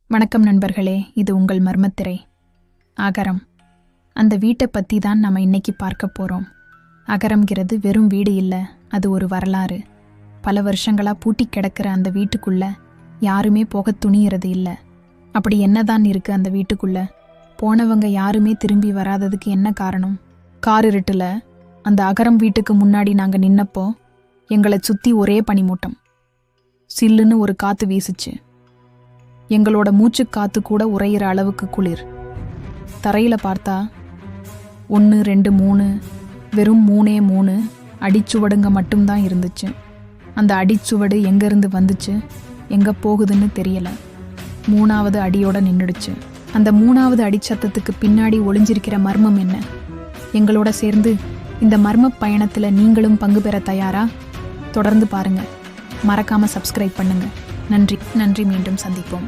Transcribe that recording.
வணக்கம் நண்பர்களே, இது உங்கள் மர்மத்திரை. அகரம். அந்த வீட்டை பற்றி தான் நம்ம இன்னைக்கு பார்க்க போகிறோம். அகரம்ங்கிறது வெறும் வீடு இல்லை, அது ஒரு வரலாறு. பல வருஷங்களாக பூட்டி கிடக்கிற அந்த வீட்டுக்குள்ள யாருமே போக துணியறது இல்லை. அப்படி என்னதான் இருக்கு அந்த வீட்டுக்குள்ள? போனவங்க யாருமே திரும்பி வராததுக்கு என்ன காரணம்? காரிருட்டில் அந்த அகரம் வீட்டுக்கு முன்னாடி நாங்கள் நின்னப்போ எங்களை சுற்றி ஒரே பனிமூட்டம். சில்லுன்னு ஒரு காற்று வீசுச்சு. எங்களோட மூச்சு காத்து கூட உறையிற அளவுக்கு குளிர். தரையில் பார்த்தா 1, 2, 3, வெறும் 3 அடிச்சுவடுங்க மட்டும்தான் இருந்துச்சு. அந்த அடிச்சுவடு எங்கேருந்து வந்துச்சு, எங்கே போகுதுன்னு தெரியல. 3வது அடியோட நின்றுடுச்சு. அந்த 3வது அடிச்சத்தத்துக்கு பின்னாடி ஒளிஞ்சிருக்கிற மர்மம் என்ன? எங்களோட சேர்ந்து இந்த மர்ம பயணத்தில் நீங்களும் பங்கு பெற தயாரா? தொடர்ந்து பாருங்க. மறக்காம சப்ஸ்கிரைப் பண்ணுங்க. நன்றி. மீண்டும் சந்திப்போம்.